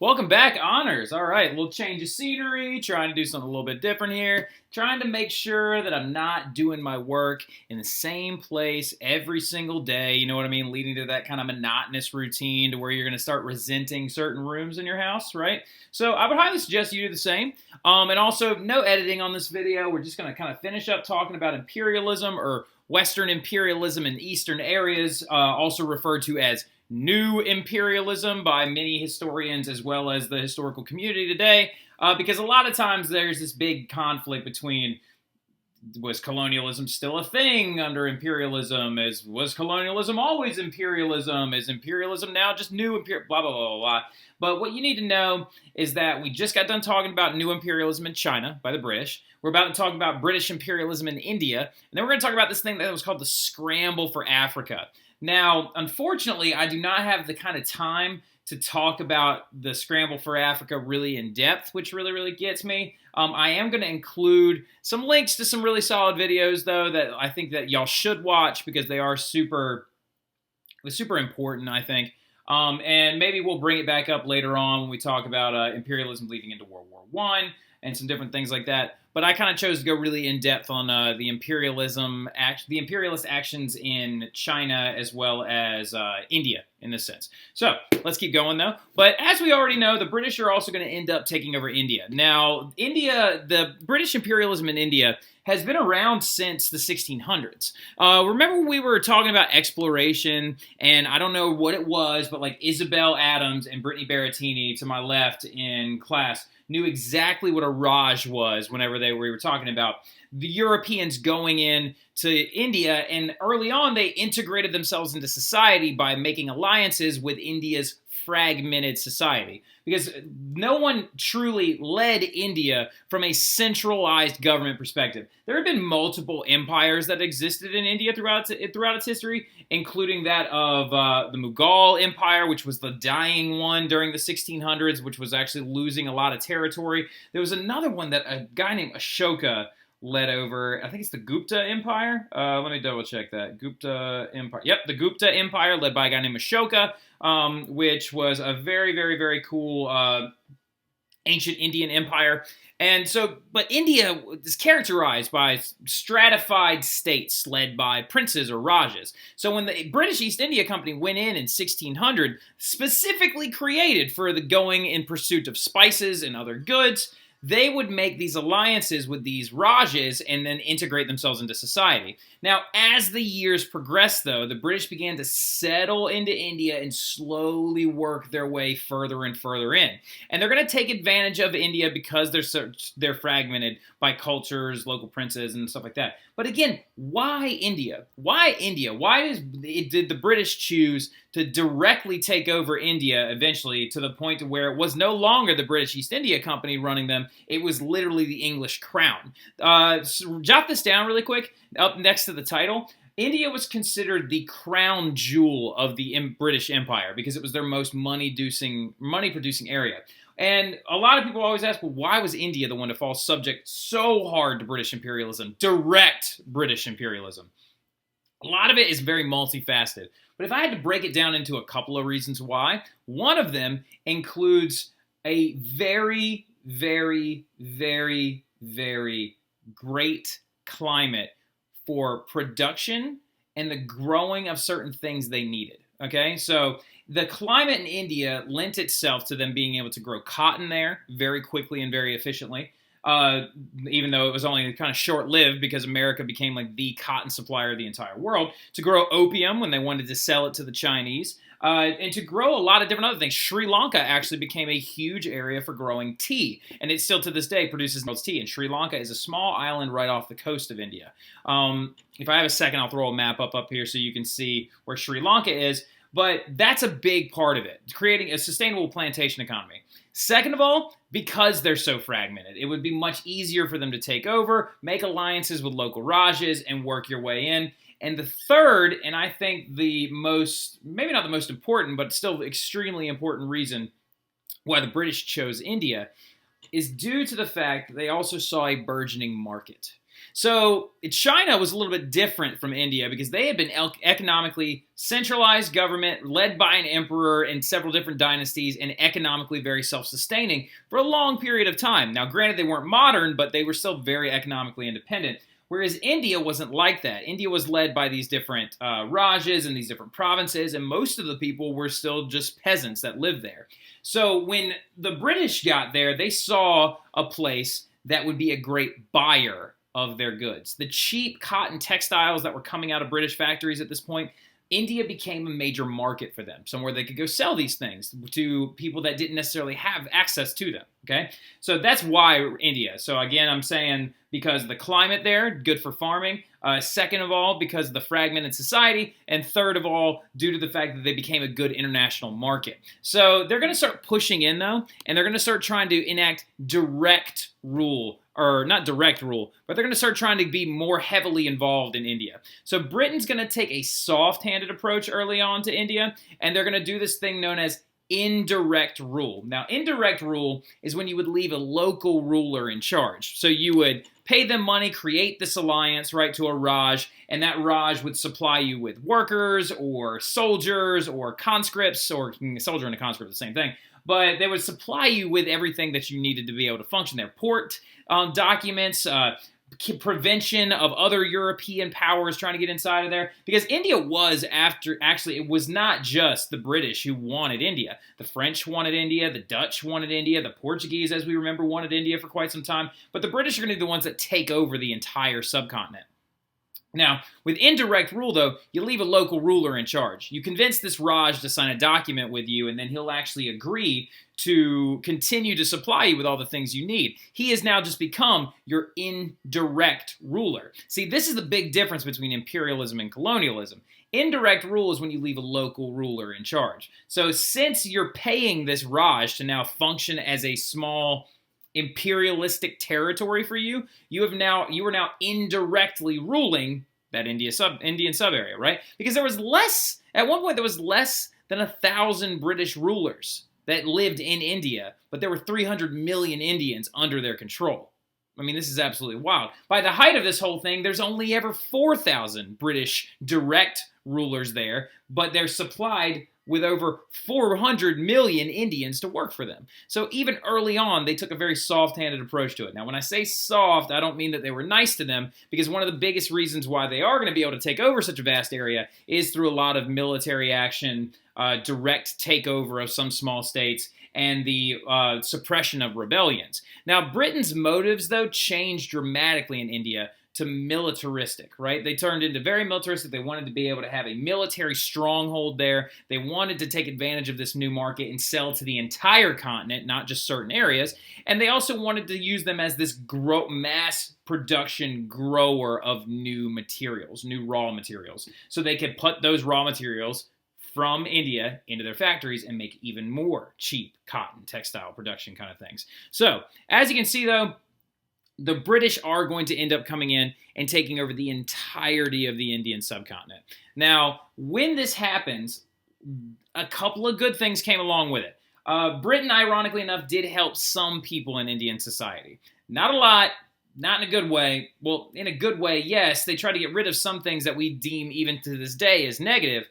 Welcome back, Honors. All right, a little change of scenery, trying to do something a little bit different here. Trying to make sure that I'm not doing my work in the same place every single day, you know what I mean? Leading to that kind of monotonous routine to where you're going to start resenting certain rooms in your house, right? So I would highly suggest you do the same. And also, no editing on this video. We're just going to kind of finish up talking about imperialism or Western imperialism in Eastern areas, also referred to as New Imperialism by many historians as well as the historical community today, because a lot of times there's this big conflict between, was colonialism still a thing under imperialism? Was colonialism always imperialism? Is imperialism now just new blah, blah, blah, blah. But what you need to know is that we just got done talking about new imperialism in China by the British. We're about to talk about British imperialism in India. And then we're going to talk about this thing that was called the Scramble for Africa. Now, unfortunately, I do not have the kind of time to talk about the Scramble for Africa really in depth, which really, really gets me. I am going to include some links to some really solid videos, though, that I think that y'all should watch because they are super important, I think. And maybe we'll bring it back up later on when we talk about imperialism leading into World War I and some different things like that. But I kind of chose to go really in depth on the imperialist actions in China as well as India in this sense. So let's keep going though. But as we already know, the British are also going to end up taking over India. Now, the British imperialism in India has been around since the 1600s. Remember when we were talking about exploration, and I don't know what it was, but like Isabel Adams and Brittany Berrettini to my left in class knew exactly what a Raj was whenever we were talking about the Europeans going in to India, and early on they integrated themselves into society by making alliances with India's fragmented society, because no one truly led India from a centralized government perspective. There have been multiple empires that existed in India throughout its history, including that of the Mughal Empire, which was the dying one during the 1600s, which was actually losing a lot of territory. There was another one that a guy named Ashoka led over. I think it's the Gupta Empire. Let me double check that. Gupta Empire. Yep, the Gupta Empire led by a guy named Ashoka, which was a very, very, very cool ancient Indian empire. And so, but India is characterized by stratified states led by princes or rajas. So when the British East India Company went in 1600, specifically created for the going in pursuit of spices and other goods, they would make these alliances with these Rajas and then integrate themselves into society. Now, as the years progressed, though, the British began to settle into India and slowly work their way further and further in. And they're going to take advantage of India because they're fragmented by cultures, local princes, and stuff like that. But again, why India? Why India? Why did the British choose to directly take over India eventually, to the point to where it was no longer the British East India Company running them? It was literally the English crown. So jot this down really quick. Up next to the title, India was considered the crown jewel of the British Empire because it was their most money-producing area. And a lot of people always ask, well, why was India the one to fall subject so hard to British imperialism, direct British imperialism? A lot of it is very multifaceted. But if I had to break it down into a couple of reasons why, one of them includes a very, very, very, very great climate for production and the growing of certain things they needed. Okay, so the climate in India lent itself to them being able to grow cotton there very quickly and very efficiently, even though it was only kind of short-lived because America became like the cotton supplier of the entire world, to grow opium when they wanted to sell it to the Chinese, and to grow a lot of different other things. Sri Lanka actually became a huge area for growing tea, and it still to this day produces most tea. And Sri Lanka is a small island right off the coast of India. If I have a second, I'll throw a map up here so you can see where Sri Lanka is. But that's a big part of it, creating a sustainable plantation economy. Second of all, because they're so fragmented, it would be much easier for them to take over, make alliances with local Rajas, and work your way in. And the third, and I think the most, maybe not the most important, but still extremely important reason why the British chose India is due to the fact that they also saw a burgeoning market. So China was a little bit different from India because they had been economically centralized government led by an emperor in several different dynasties and economically very self-sustaining for a long period of time. Now, granted, they weren't modern, but they were still very economically independent. Whereas India wasn't like that. India was led by these different Rajas and these different provinces, and most of the people were still just peasants that lived there. So when the British got there, they saw a place that would be a great buyer of their goods. The cheap cotton textiles that were coming out of British factories at this point, India became a major market for them, somewhere they could go sell these things to people that didn't necessarily have access to them, okay? So that's why India. So again, I'm saying because the climate there, good for farming. Second of all, because of the fragmented society. And third of all, due to the fact that they became a good international market. So they're going to start pushing in, though, and they're going to start trying to enact direct rule, or not direct rule, but they're going to start trying to be more heavily involved in India. So Britain's going to take a soft-handed approach early on to India, and they're going to do this thing known as indirect rule. Now, indirect rule is when you would leave a local ruler in charge. So you would pay them money, create this alliance, right, to a Raj, and that Raj would supply you with workers or soldiers or conscripts, or a soldier and a conscript are the same thing, but they would supply you with everything that you needed to be able to function there. Port documents, prevention of other European powers trying to get inside of there, because India was actually, it was not just the British who wanted India. The French wanted India, the Dutch wanted India, the Portuguese, as we remember, wanted India for quite some time, but the British are going to be the ones that take over the entire subcontinent. Now, with indirect rule, though, you leave a local ruler in charge. You convince this Raj to sign a document with you, and then he'll actually agree to continue to supply you with all the things you need. He has now just become your indirect ruler. See, this is the big difference between imperialism and colonialism. Indirect rule is when you leave a local ruler in charge. So since you're paying this Raj to now function as a small imperialistic territory for you, you are now indirectly ruling that Indian sub area, right? Because at one point there was less than 1,000 British rulers that lived in India, but there were 300 million Indians under their control. I mean, this is absolutely wild. By the height of this whole thing, there's only ever 4,000 British direct rulers there, but they're supplied with over 400 million Indians to work for them. So even early on, they took a very soft-handed approach to it. Now, when I say soft, I don't mean that they were nice to them, because one of the biggest reasons why they are going to be able to take over such a vast area is through a lot of military action, direct takeover of some small states, and the suppression of rebellions. Now, Britain's motives, though, changed dramatically in India to militaristic, right? They turned into very militaristic. They wanted to be able to have a military stronghold there. They wanted to take advantage of this new market and sell to the entire continent, not just certain areas. And they also wanted to use them as this mass production grower of new materials, new raw materials. So they could put those raw materials from India into their factories and make even more cheap cotton textile production kind of things. So, as you can see, though, the British are going to end up coming in and taking over the entirety of the Indian subcontinent. Now, when this happens, a couple of good things came along with it. Britain, ironically enough, did help some people in Indian society. Not a lot, not in a good way. Well, in a good way, yes. They tried to get rid of some things that we deem even to this day as negative,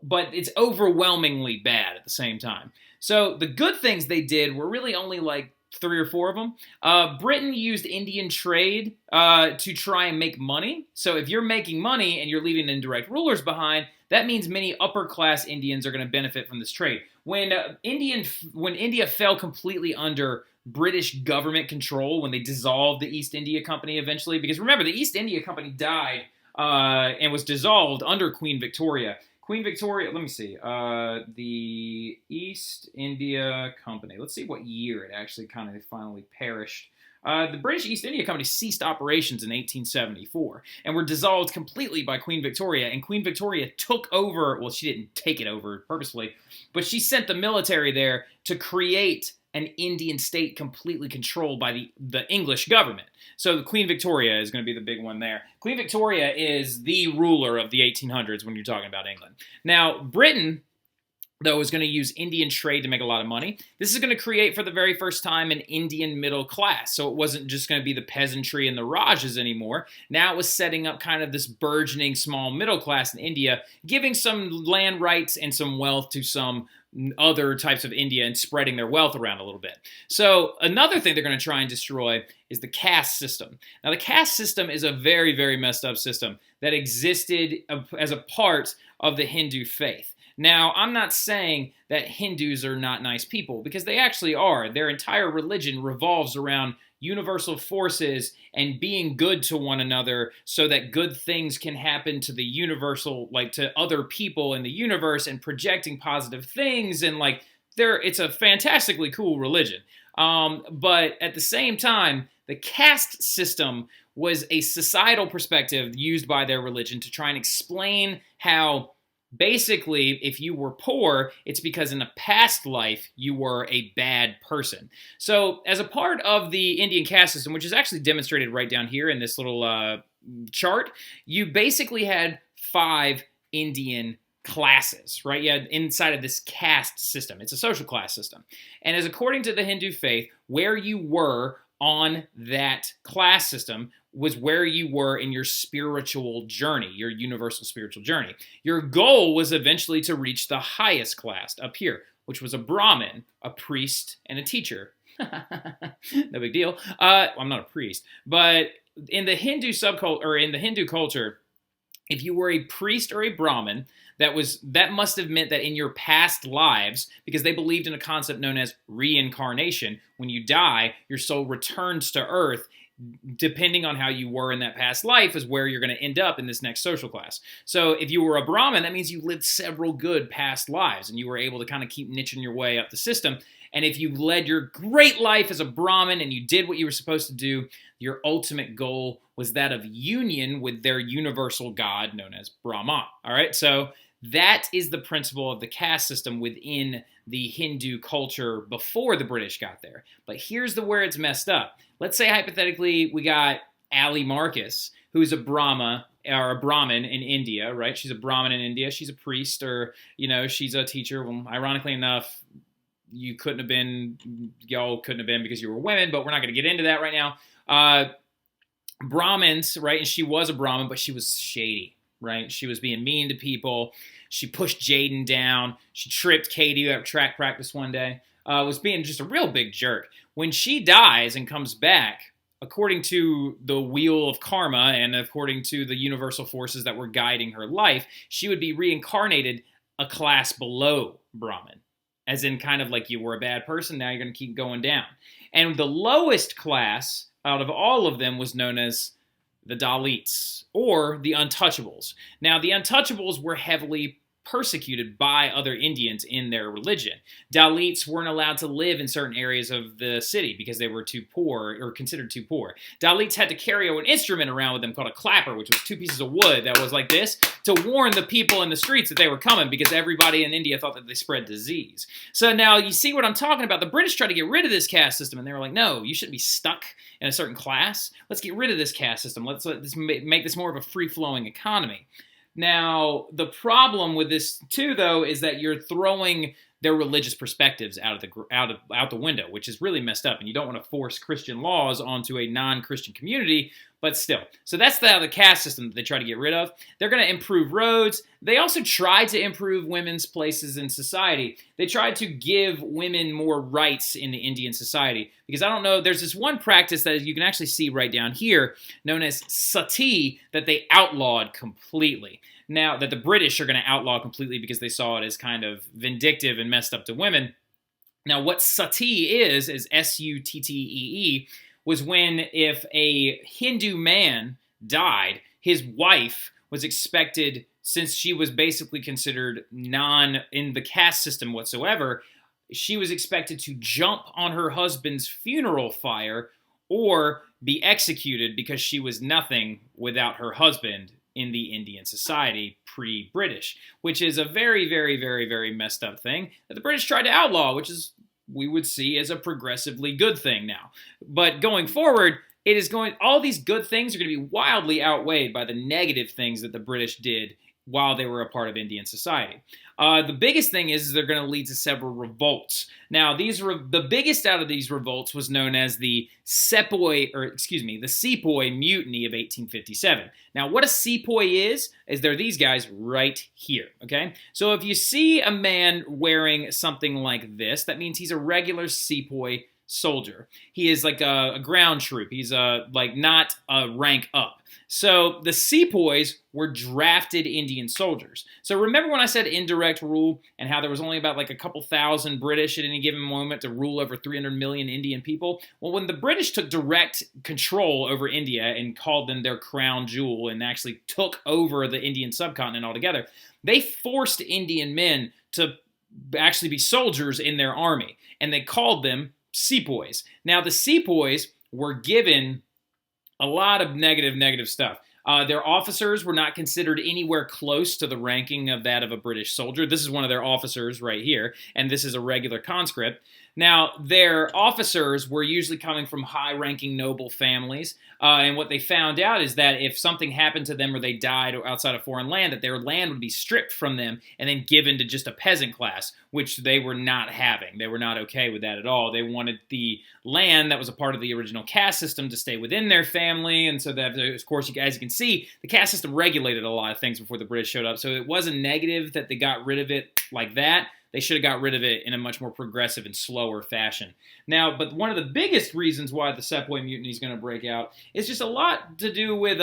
but it's overwhelmingly bad at the same time. So the good things they did were really only like 3 or 4 of them. Britain used Indian trade to try and make money. So if you're making money and you're leaving indirect rulers behind, that means many upper-class Indians are going to benefit from this trade. When India fell completely under British government control, when they dissolved the East India Company eventually, because remember, the East India Company died and was dissolved under Queen Victoria. Queen Victoria, let me see, the East India Company. Let's see what year it actually kind of finally perished. The British East India Company ceased operations in 1874 and were dissolved completely by Queen Victoria. And Queen Victoria took over, well, she didn't take it over purposefully, but she sent the military there to create an Indian state completely controlled by the English government. So Queen Victoria is going to be the big one there. Queen Victoria is the ruler of the 1800s when you're talking about England. Now, Britain though, is going to use Indian trade to make a lot of money. This is going to create, for the very first time, an Indian middle class. So it wasn't just going to be the peasantry and the Rajas anymore. Now it was setting up kind of this burgeoning small middle class in India, giving some land rights and some wealth to some other types of India and spreading their wealth around a little bit. So another thing they're going to try and destroy is the caste system. Now the caste system is a very, very messed up system that existed as a part of the Hindu faith. Now, I'm not saying that Hindus are not nice people, because they actually are. Their entire religion revolves around universal forces and being good to one another so that good things can happen to the universal, like to other people in the universe, and projecting positive things. And like, it's a fantastically cool religion. But at the same time, the caste system was a societal perspective used by their religion to try and explain how basically, if you were poor, it's because in a past life you were a bad person. So as a part of the Indian caste system, which is actually demonstrated right down here in this little chart, you basically had 5 Indian classes, right? Yeah, inside of this caste system. It's a social class system. And as according to the Hindu faith, where you were on that class system was where you were in your spiritual journey, your universal spiritual journey. Your goal was eventually to reach the highest class up here, which was a Brahmin, a priest, and a teacher. No big deal. I'm not a priest, but in the Hindu subculture, or in the Hindu culture, if you were a priest or a Brahmin, that must have meant that in your past lives, because they believed in a concept known as reincarnation. When you die, your soul returns to Earth. Depending on how you were in that past life is where you're going to end up in this next social class. So if you were a Brahmin, that means you lived several good past lives and you were able to kind of keep niching your way up the system. And if you led your great life as a Brahmin and you did what you were supposed to do, your ultimate goal was that of union with their universal god known as Brahma. All right, so that is the principle of the caste system within the Hindu culture before the British got there. But here's where it's messed up. Let's say hypothetically we got Ali Marcus, who's a Brahmin in India, right? She's a Brahmin in India. She's a priest, or she's a teacher. Well, ironically enough, y'all couldn't have been because you were women, but we're not going to get into that right now. Brahmins, right? And she was a Brahmin, but she was shady, right? She was being mean to people. She pushed Jaden down. She tripped Katie at track practice one day. Was being just a real big jerk. When she dies and comes back, according to the wheel of karma and according to the universal forces that were guiding her life, she would be reincarnated a class below Brahmin. As in kind of like you were a bad person, now you're going to keep going down. And the lowest class out of all of them was known as the Dalits, or the Untouchables. Now, the Untouchables were heavily persecuted by other Indians in their religion. Dalits weren't allowed to live in certain areas of the city because they were too poor, or considered too poor. Dalits had to carry an instrument around with them called a clapper, which was 2 pieces of wood that was like this, to warn the people in the streets that they were coming, because everybody in India thought that they spread disease. So now you see what I'm talking about. The British tried to get rid of this caste system, and they were like, no, you shouldn't be stuck in a certain class. Let's get rid of this caste system. Let's make this more of a free-flowing economy. Now, the problem with this, too, though, is that you're throwing their religious perspectives out the window, which is really messed up. And you don't want to force Christian laws onto a non-Christian community, but still. So that's the caste system that they try to get rid of. They're going to improve roads. They also tried to improve women's places in society. They tried to give women more rights in the Indian society. Because I don't know, there's this one practice that you can actually see right down here, known as sati, that they outlawed completely. Now, that the British are going to outlaw completely because they saw it as kind of vindictive and messed up to women. Now, what sati is S-U-T-T-E-E, was when if a Hindu man died, his wife was expected, since she was basically considered non in the caste system whatsoever, she was expected to jump on her husband's funeral fire or be executed because she was nothing without her husband in the Indian society pre-British, which is a very, very, very, very messed up thing that the British tried to outlaw, which is we would see as a progressively good thing now. But going forward, all these good things are going to be wildly outweighed by the negative things that the British did while they were a part of Indian society. The biggest thing is they're going to lead to several revolts. Now, the biggest out of these revolts was known as the Sepoy Mutiny of 1857. Now, what a sepoy is they're these guys right here, okay? So if you see a man wearing something like this, that means he's a regular sepoy soldier. He is like a ground troop. He's like not a rank up. So the sepoys were drafted Indian soldiers. So remember when I said indirect rule and how there was only about like a couple thousand British at any given moment to rule over 300 million Indian people? Well, when the British took direct control over India and called them their crown jewel and actually took over the Indian subcontinent altogether, they forced Indian men to actually be soldiers in their army, and they called them sepoys. Now, the sepoys were given a lot of negative stuff. Their officers were not considered anywhere close to the ranking of that of a British soldier. This is one of their officers right here, and this is a regular conscript. Now, their officers were usually coming from high-ranking noble families, and what they found out is that if something happened to them or they died outside a foreign land, that their land would be stripped from them and then given to just a peasant class, which they were not having. They were not okay with that at all. They wanted the land that was a part of the original caste system to stay within their family, and so that, of course, as you can see, the caste system regulated a lot of things before the British showed up, so it wasn't negative that they got rid of it like that. They should have got rid of it in a much more progressive and slower fashion. Now, but one of the biggest reasons why the Sepoy Mutiny is going to break out is just a lot to do with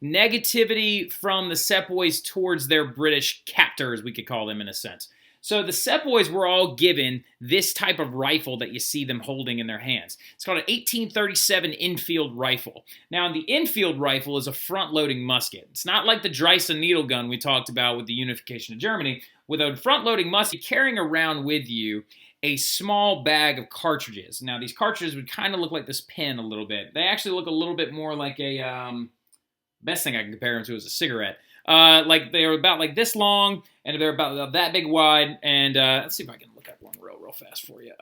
negativity from the Sepoys towards their British captors, we could call them in a sense. So the Sepoys were all given this type of rifle that you see them holding in their hands. It's called an 1837 Enfield rifle. Now, the Enfield rifle is a front-loading musket. It's not like the Dreisen needle gun we talked about with the unification of Germany. With a front-loading musket, you're carrying around with you a small bag of cartridges. Now, these cartridges would kind of look like this pen a little bit. They actually look a little bit more like a, best thing I can compare them to is a cigarette. Like they're about like this long, and they're about that big wide. And let's see if I can look up one real fast for you,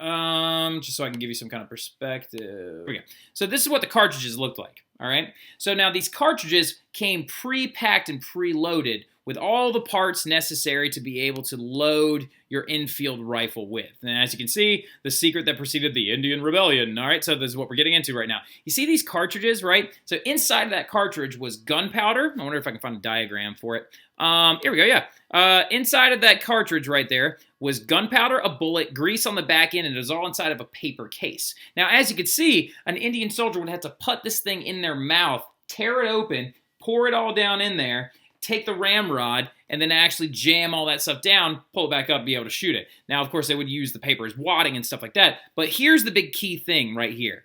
just so I can give you some kind of perspective. Here we go. So this is what the cartridges looked like. All right. So now these cartridges came pre-packed and pre-loaded with all the parts necessary to be able to load your Enfield rifle with. And as you can see, the secret that preceded the Indian Rebellion. All right, so this is what we're getting into right now. You see these cartridges, right? So inside of that cartridge was gunpowder. I wonder if I can find a diagram for it. Here we go, yeah. Inside of that cartridge right there was gunpowder, a bullet, grease on the back end, and it was all inside of a paper case. Now, as you can see, an Indian soldier would have to put this thing in their mouth, tear it open, pour it all down in there, take the ramrod, and then actually jam all that stuff down, pull it back up, be able to shoot it. Now, of course, they would use the paper as wadding and stuff like that, but here's the big key thing right here.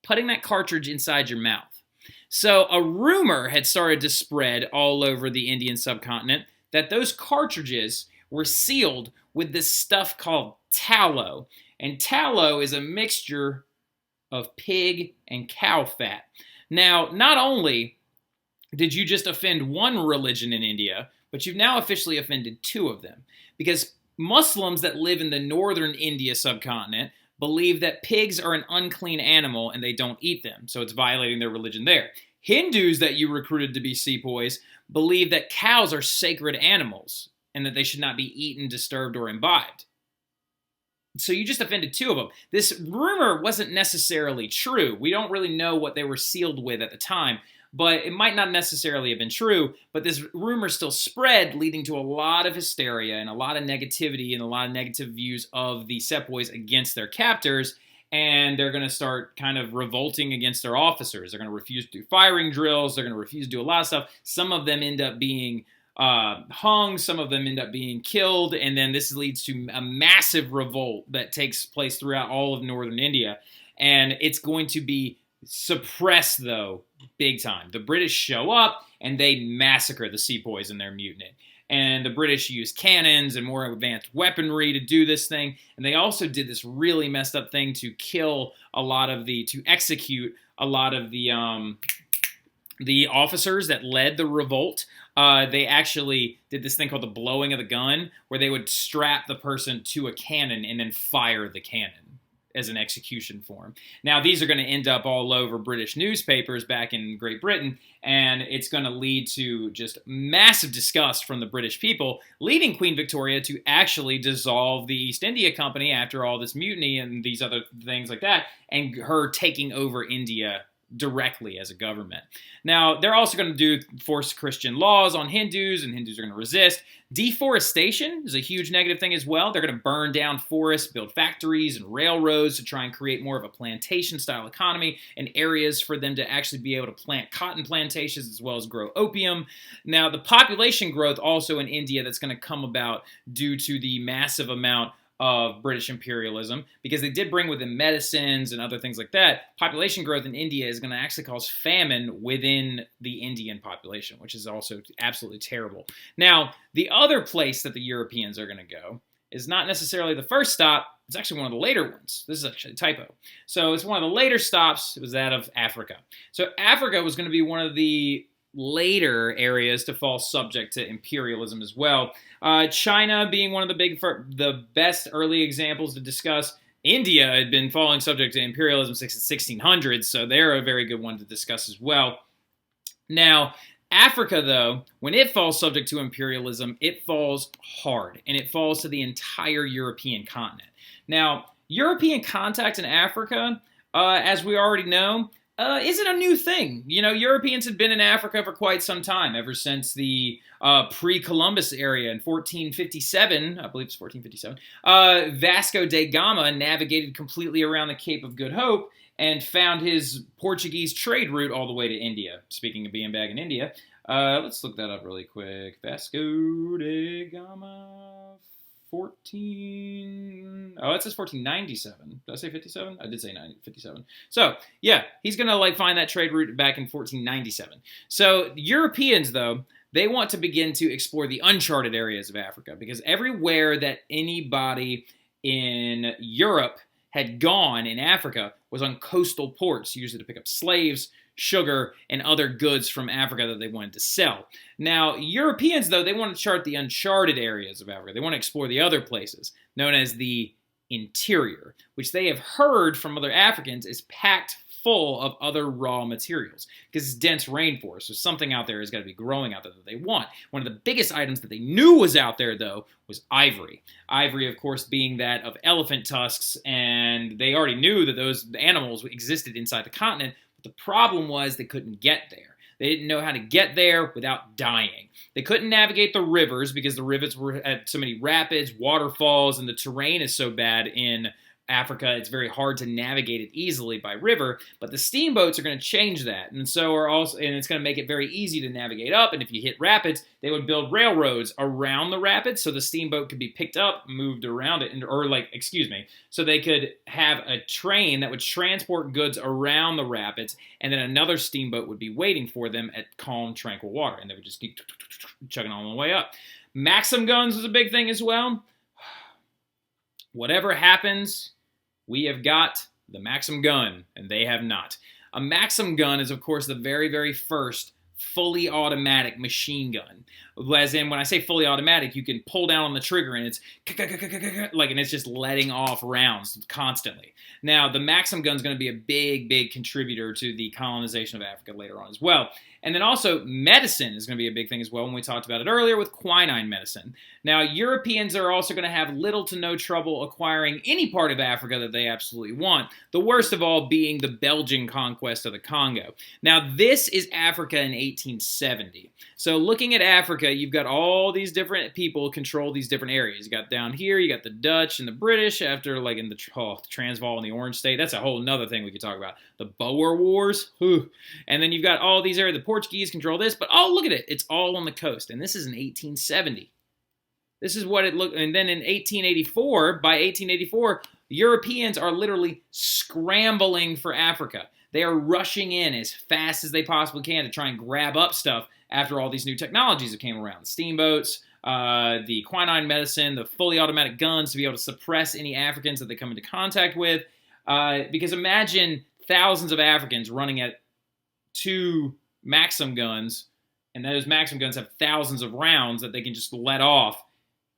Putting that cartridge inside your mouth. So a rumor had started to spread all over the Indian subcontinent that those cartridges were sealed with this stuff called tallow. And tallow is a mixture of pig and cow fat. Now, not only did you just offend one religion in India, but you've now officially offended two of them. Because Muslims that live in the northern India subcontinent believe that pigs are an unclean animal and they don't eat them, so it's violating their religion there. Hindus that you recruited to be sepoys believe that cows are sacred animals and that they should not be eaten, disturbed, or imbibed. So you just offended two of them. This rumor wasn't necessarily true. We don't really know what they were sealed with at the time, but it might not necessarily have been true, but this rumor still spread, leading to a lot of hysteria and a lot of negativity and a lot of negative views of the Sepoys against their captors, and they're going to start kind of revolting against their officers. They're going to refuse to do firing drills. They're going to refuse to do a lot of stuff. Some of them end up being hung, some of them end up being killed, and then this leads to a massive revolt that takes place throughout all of northern India, and it's going to be suppressed, though, big time. The British show up, and they massacre the sepoys in their mutiny. And the British used cannons and more advanced weaponry to do this thing. And they also did this really messed up thing to kill a lot of to execute a lot of the officers that led the revolt. They actually did this thing called the blowing of the gun, where they would strap the person to a cannon and then fire the cannon. as an execution form. Now, these are going to end up all over British newspapers back in Great Britain, and it's going to lead to just massive disgust from the British people, leading Queen Victoria to actually dissolve the East India Company after all this mutiny and these other things like that, and her taking over India directly as a government. Now, they're also going to force Christian laws on Hindus, and Hindus are going to resist. Deforestation is a huge negative thing as well. They're going to burn down forests, build factories and railroads to try and create more of a plantation-style economy and areas for them to actually be able to plant cotton plantations as well as grow opium. Now, the population growth also in India that's going to come about due to the massive amount of British imperialism, because they did bring with them medicines and other things like that. Population growth in India is going to actually cause famine within the Indian population, which is also absolutely terrible. Now, the other place that the Europeans are going to go is not necessarily the first stop. It's actually one of the later ones. This is actually a typo. So it's one of the later stops. It was that of Africa. So Africa was going to be one of the later areas to fall subject to imperialism as well. China being one of the best early examples to discuss. India had been falling subject to imperialism since the 1600s, so they're a very good one to discuss as well. Now, Africa, though, when it falls subject to imperialism, it falls hard, and it falls to the entire European continent. Now, European contact in Africa, as we already know, isn't a new thing. You know, Europeans had been in Africa for quite some time, ever since the pre-Columbus area in 1457, I believe it's 1457, Vasco da Gama navigated completely around the Cape of Good Hope and found his Portuguese trade route all the way to India. Speaking of being back in India, let's look that up really quick. Vasco da Gama, it says 1497. Did I say 57? I did say 57. So, yeah, he's going to find that trade route back in 1497. So, Europeans, though, they want to begin to explore the uncharted areas of Africa, because everywhere that anybody in Europe had gone in Africa was on coastal ports, usually to pick up slaves, sugar, and other goods from Africa that they wanted to sell. Now, Europeans, though, they want to chart the uncharted areas of Africa. They want to explore the other places, known as the interior, which they have heard from other Africans is packed full of other raw materials, because it's dense rainforest, so something out there has got to be growing out there that they want. One of the biggest items that they knew was out there, though, was ivory. Ivory, of course, being that of elephant tusks, and they already knew that those animals existed inside the continent. The problem was they couldn't get there. They didn't know how to get there without dying. They couldn't navigate the rivers because the rivers were at so many rapids, waterfalls, and the terrain is so bad in Africa, it's very hard to navigate it easily by river, but the steamboats are going to change that, and it's going to make it very easy to navigate up. And if you hit rapids, they would build railroads around the rapids so the steamboat could be picked up, moved around it, so they could have a train that would transport goods around the rapids, and then another steamboat would be waiting for them at calm, tranquil water, and they would just keep chugging on the way up. Maxim guns was a big thing as well. Whatever happens, we have got the Maxim gun, and they have not. A Maxim gun is, of course, the very, very first fully automatic machine gun. As in, when I say fully automatic, you can pull down on the trigger, and it's and it's just letting off rounds constantly. Now, the Maxim gun is going to be a big, big contributor to the colonization of Africa later on as well. And then also, medicine is going to be a big thing as well, when we talked about it earlier with quinine medicine. Now, Europeans are also going to have little to no trouble acquiring any part of Africa that they absolutely want, the worst of all being the Belgian conquest of the Congo. Now, this is Africa in 1870. So looking at Africa, you've got all these different people control these different areas. You got down here, you got the Dutch and the British after, in the Transvaal and the Orange State. That's a whole nother thing we could talk about. The Boer Wars. And then you've got all these areas. The Portuguese control this, but look at it. It's all on the coast. And this is in 1870. This is what it looked. And then in 1884, the Europeans are literally scrambling for Africa. They are rushing in as fast as they possibly can to try and grab up stuff after all these new technologies that came around. The steamboats, the quinine medicine, the fully automatic guns to be able to suppress any Africans that they come into contact with. Because imagine thousands of Africans running at 2 Maxim guns, and those Maxim guns have thousands of rounds that they can just let off,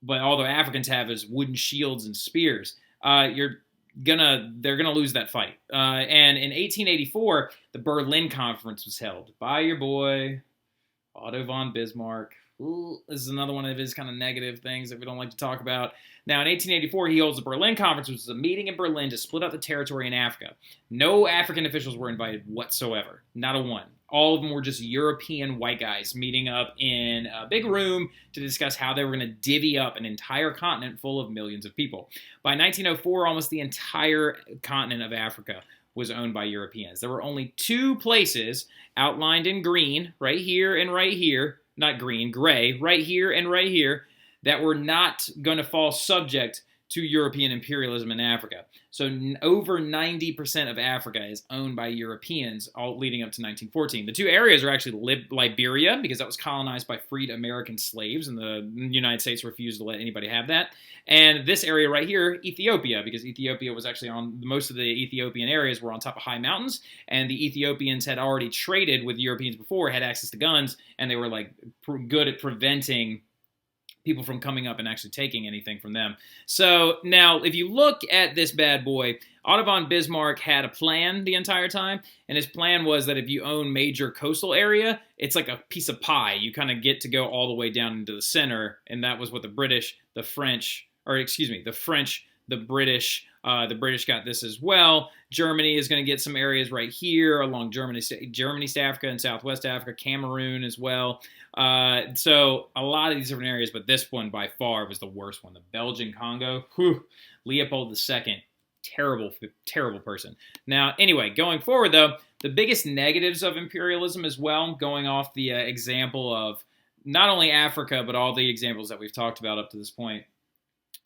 but all the Africans have is wooden shields and spears. You're they're gonna lose that fight. And in 1884, the Berlin Conference was held by your boy Otto von Bismarck. Ooh, this is another one of his kind of negative things that we don't like to talk about. Now, in 1884, he holds the Berlin Conference, which was a meeting in Berlin to split up the territory in Africa. No African officials were invited whatsoever. Not a one. All of them were just European white guys meeting up in a big room to discuss how they were going to divvy up an entire continent full of millions of people. By 1904, almost the entire continent of Africa was owned by Europeans. There were only two places outlined in green, right here and right here, not green, gray, right here and right here, that were not going to fall subject to European imperialism in Africa. So over 90% of Africa is owned by Europeans, all leading up to 1914. The two areas are actually Liberia, because that was colonized by freed American slaves, and the United States refused to let anybody have that. And this area right here, Ethiopia, because Ethiopia was actually on, most of the Ethiopian areas were on top of high mountains, and the Ethiopians had already traded with Europeans before, had access to guns, and they were like good at preventing people from coming up and actually taking anything from them. So now, if you look at this bad boy, Otto von Bismarck had a plan the entire time, and his plan was that if you own major coastal area, it's like a piece of pie. You kind of get to go all the way down into the center, and that was what the British, the French, the British got this as well. Germany is going to get some areas right here along Germany, East Africa and Southwest Africa, Cameroon as well. So a lot of these different areas, but this one by far was the worst one. The Belgian Congo, Leopold II, terrible person. Now, anyway, going forward though, the biggest negatives of imperialism as well, going off the example of not only Africa, but all the examples that we've talked about up to this point.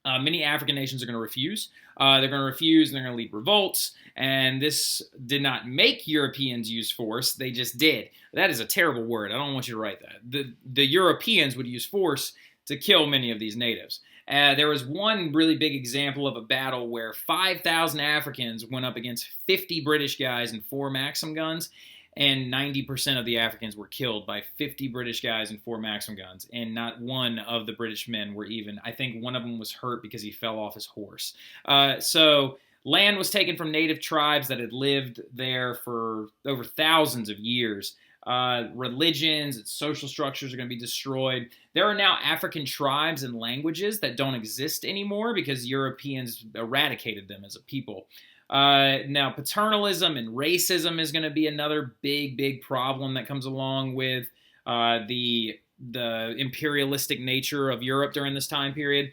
Many African nations are going to refuse. They're going to refuse, and they're going to lead revolts. And this did not make Europeans use force. They just did. That is a terrible word. I don't want you to write that. The Europeans would use force to kill many of these natives. There was one really big example of a battle where 5,000 Africans went up against 50 British guys and 4 Maxim guns. And 90% of the Africans were killed by 50 British guys and 4 Maxim guns. And not one of the British men were even, I think one of them was hurt because he fell off his horse. So land was taken from native tribes that had lived there for over thousands of years. Religions and social structures are going to be destroyed. There are now African tribes and languages that don't exist anymore because Europeans eradicated them as a people. Now, paternalism and racism is going to be another big problem that comes along with the imperialistic nature of Europe during this time period.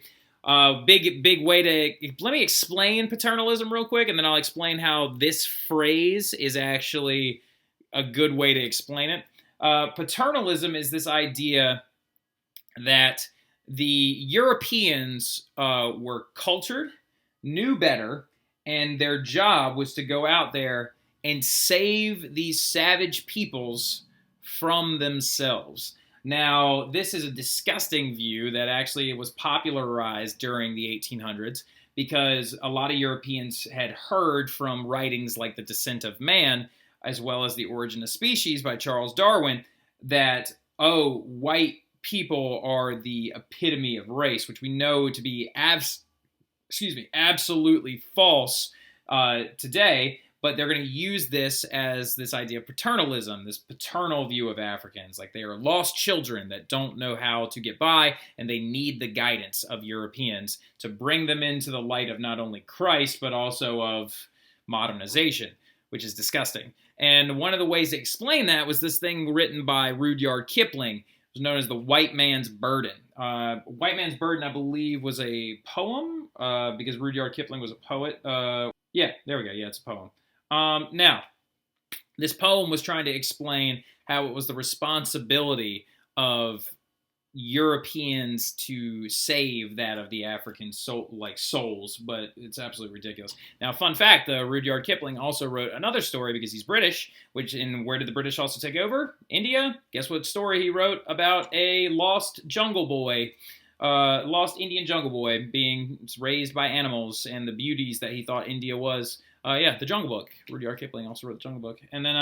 Big way to... Let me explain paternalism real quick, and then I'll explain how this phrase is actually a good way to explain it. Paternalism is this idea that the Europeans were cultured, knew better, and their job was to go out there and save these savage peoples from themselves. Now, this is a disgusting view that actually was popularized during the 1800s because a lot of Europeans had heard from writings like The Descent of Man, as well as The Origin of Species by Charles Darwin, that, white people are the epitome of race, which we know to be absolutely false today, but they're going to use this as this idea of paternalism, this paternal view of Africans, like they are lost children that don't know how to get by, and they need the guidance of Europeans to bring them into the light of not only Christ, but also of modernization, which is disgusting. And one of the ways to explain that was this thing written by Rudyard Kipling. It was known as The White Man's Burden. White Man's Burden, I believe, was a poem, because Rudyard Kipling was a poet. Yeah, there we go. Yeah, it's a poem. Now, this poem was trying to explain how it was the responsibility of Europeans to save that of the African souls, but it's absolutely ridiculous. Now, fun fact, though, Rudyard Kipling also wrote another story because he's British, where did the British also take over? India? Guess what story he wrote about a lost jungle boy, lost Indian jungle boy being raised by animals and the beauties that he thought India was. The Jungle Book. Rudyard Kipling also wrote the Jungle Book. And then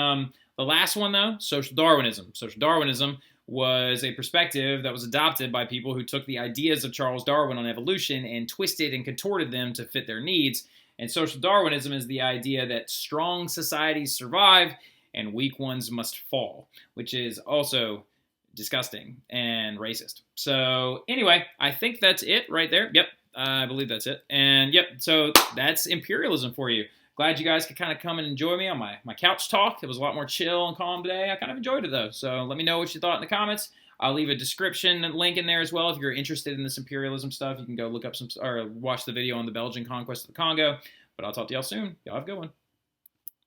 the last one, though, Social Darwinism. Social Darwinism was a perspective that was adopted by people who took the ideas of Charles Darwin on evolution and twisted and contorted them to fit their needs. And social Darwinism is the idea that strong societies survive and weak ones must fall, which is also disgusting and racist. So anyway, I think that's it right there. Yep, I believe that's it. And yep, so that's imperialism for you. Glad you guys could kind of come and enjoy me on my couch talk. It was a lot more chill and calm today. I kind of enjoyed it though. So let me know what you thought in the comments. I'll leave a description link in there as well if you're interested in this imperialism stuff. You can go look up some or watch the video on the Belgian conquest of the Congo. But I'll talk to y'all soon. Y'all have a good one.